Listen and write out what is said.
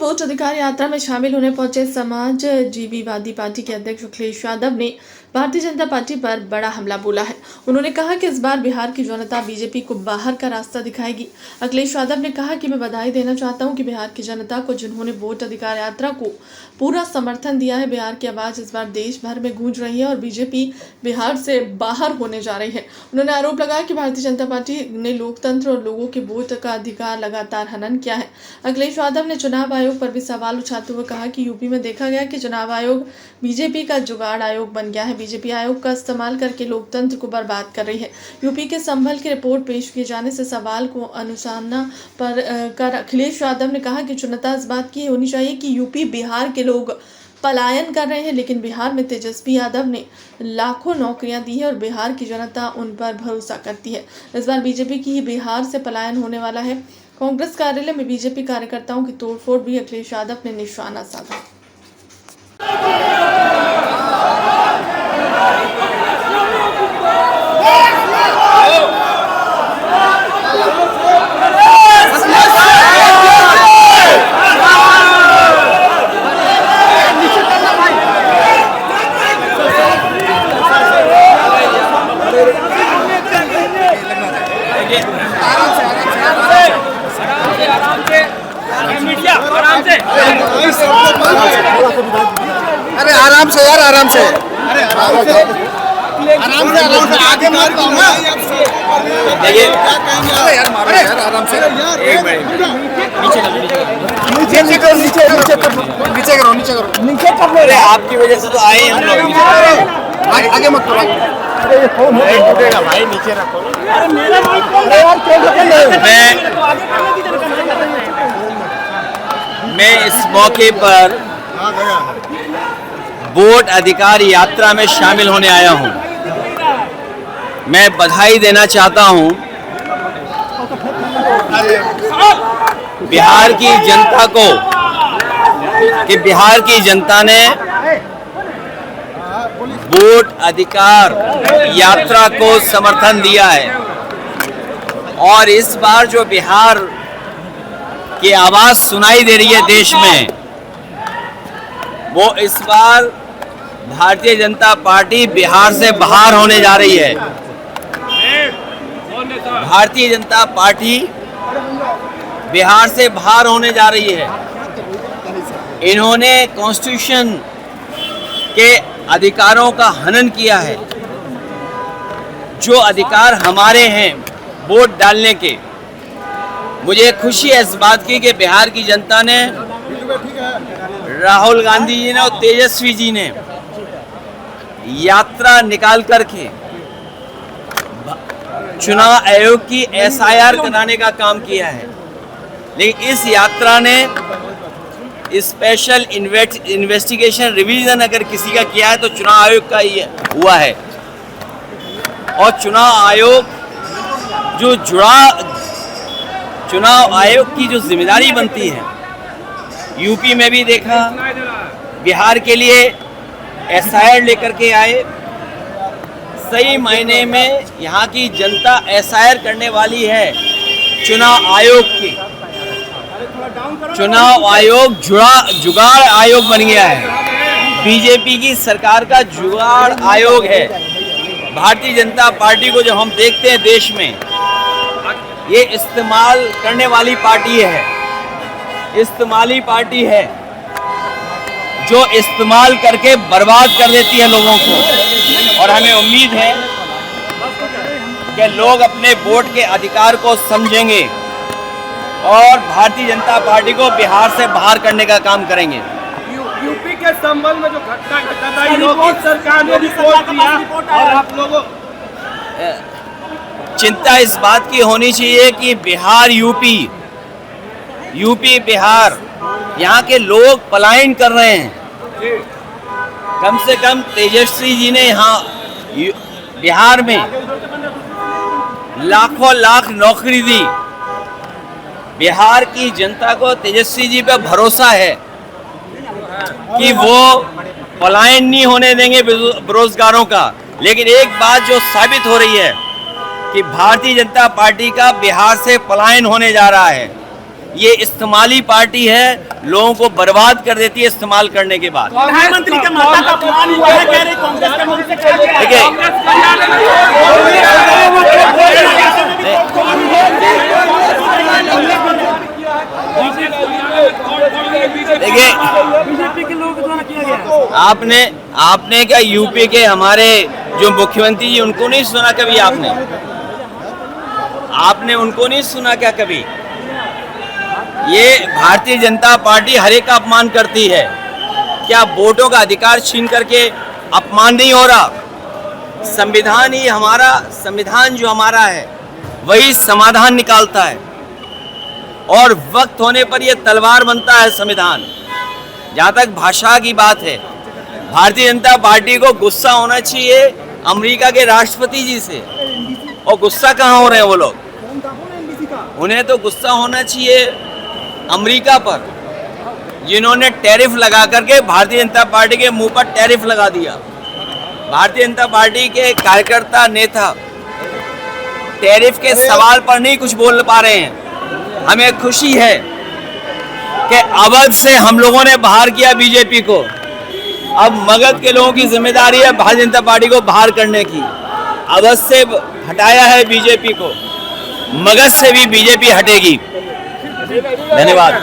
Vote अधिकार यात्रा में शामिल होने पहुंचे समाजजीवीवादी पार्टी के अध्यक्ष अखिलेश यादव ने भारतीय जनता पार्टी पर बड़ा हमला बोला है। उन्होंने कहा कि इस बार बिहार की जनता बीजेपी को बाहर का रास्ता दिखाएगी। अखिलेश यादव ने कहा कि मैं बधाई देना चाहता हूं कि बिहार की जनता को, जिन्होंने वोट अधिकार यात्रा को पूरा समर्थन दिया है। बिहार की आवाज इस बार देश भर में गूंज रही है और बीजेपी बिहार से बाहर होने जा रही है। उन्होंने आरोप लगाया कि भारतीय जनता पार्टी ने लोकतंत्र और लोगों के वोट का अधिकार लगातार हनन किया है। अखिलेश यादव ने चुनाव आयोग पर भी सवाल उठाते हुए कहा कि यूपी में देखा गया कि चुनाव आयोग बीजेपी का जुगाड़ आयोग बन गया है। बीजेपी आयोग का इस्तेमाल करके लोकतंत्र को बर्बाद कर रही है। यूपी के संभल की रिपोर्ट पेश किए जाने से सवाल को अनुसारना पर कर अखिलेश यादव ने कहा कि जनता इस बात की होनी चाहिए कि यूपी बिहार के लोग पलायन कर रहे हैं, लेकिन बिहार में तेजस्वी यादव ने लाखों नौकरियां दी है और बिहार की जनता उन पर भरोसा करती है। इस बार बीजेपी की बिहार से पलायन होने वाला है। कांग्रेस कार्यालय में बीजेपी कार्यकर्ताओं की तोड़फोड़ भी अखिलेश यादव ने निशाना साधा। अरे आराम से यार, आराम से, अरे आराम से, आराम से, आराम से, आगे मत आओ ना। देखिए यार, मारो यार, आराम से। एक मिनट, नीचे करो, नीचे करो, नीचे करो, नीचे करो, नीचे कर लो। अरे आपकी वजह से तो आए हम लोग। आगे मत करो। अरे ये फोन हो टूटेगा भाई, नीचे रखो। अरे मेरा मैं इस मौके पर वोट अधिकार यात्रा में शामिल होने आया हूं। मैं बधाई देना चाहता हूं बिहार की जनता को कि बिहार की जनता ने वोट अधिकार यात्रा को समर्थन दिया है और इस बार जो बिहार की आवाज सुनाई दे रही है देश में, वो इस बार भारतीय जनता पार्टी बिहार से बाहर होने जा रही है। भारतीय जनता पार्टी बिहार से बाहर होने जा रही है। इन्होंने कॉन्स्टिट्यूशन के अधिकारों का हनन किया है। जो अधिकार हमारे हैं वोट डालने के, मुझे खुशी है इस बात की कि बिहार की जनता ने, राहुल गांधी जी ने और तेजस्वी जी ने यात्रा निकाल करके चुनाव आयोग की SIR कराने का काम किया है। लेकिन इस यात्रा ने स्पेशल इन्वेस्टिगेशन रिवीजन अगर किसी का किया है तो चुनाव आयोग का ही हुआ है। और चुनाव आयोग जो चुनाव आयोग की जो जिम्मेदारी बनती है, यूपी में भी देखा, बिहार के लिए SIR लेकर के आए। सही मायने में यहाँ की जनता SIR करने वाली है चुनाव आयोग की। चुनाव आयोग जुगाड़ आयोग बन गया है। बीजेपी की सरकार का जुगाड़ आयोग है। भारतीय जनता पार्टी को जब हम देखते हैं देश में, ये इस्तेमाल करने वाली पार्टी है, इस्तेमाली पार्टी है जो इस्तेमाल करके बर्बाद कर देती है लोगों को। और हमें उम्मीद है कि लोग अपने वोट के अधिकार को समझेंगे और भारतीय जनता पार्टी को बिहार से बाहर करने का काम करेंगे। यूपी के संबल में जो घटना घटा था, सरकार ने रिपोर्ट किया और आप लोगों चिंता इस बात की होनी चाहिए कि बिहार यूपी बिहार यहाँ के लोग पलायन कर रहे हैं। कम से कम तेजस्वी जी ने यहाँ बिहार में लाखों लाख नौकरी दी। बिहार की जनता को तेजस्वी जी पे भरोसा है कि वो पलायन नहीं होने देंगे बेरोजगारों का। लेकिन एक बात जो साबित हो रही है कि भारतीय जनता पार्टी का बिहार से पलायन होने जा रहा है। ये इस्तेमाली पार्टी है, लोगों को बर्बाद कर देती है इस्तेमाल करने के बाद। प्रधानमंत्री के माता का अपमान हुआ है, कह रहे कांग्रेस के मुंह से देखिए देखिए बीजेपी के लोगों द्वारा किया गया। आपने क्या यूपी के हमारे जो मुख्यमंत्री जी उनको नहीं सुना कभी? आपने उनको नहीं सुना क्या कभी? ये भारतीय जनता पार्टी हर एक का अपमान करती है। क्या वोटों का अधिकार छीन करके अपमान नहीं हो रहा? संविधान ही हमारा, संविधान जो हमारा है वही समाधान निकालता है, और वक्त होने पर यह तलवार बनता है संविधान। जहाँ तक भाषा की बात है, भारतीय जनता पार्टी को गुस्सा होना चाहिए अमेरिका के राष्ट्रपति जी से, और गुस्सा कहाँ हो रहे हैं वो लोग? उन्हें तो गुस्सा होना चाहिए अमेरिका पर, जिन्होंने टैरिफ लगा करके भारतीय जनता पार्टी के मुंह पर टैरिफ लगा दिया। भारतीय जनता पार्टी के कार्यकर्ता नेता टैरिफ के सवाल पर नहीं कुछ बोल पा रहे हैं। हमें खुशी है कि अवध से हम लोगों ने बाहर किया बीजेपी को, अब मगध के लोगों की जिम्मेदारी है भारतीय जनता पार्टी को बाहर करने की। अवध से हटाया है बीजेपी को, मगध से भी बीजेपी हटेगी। धन्यवाद।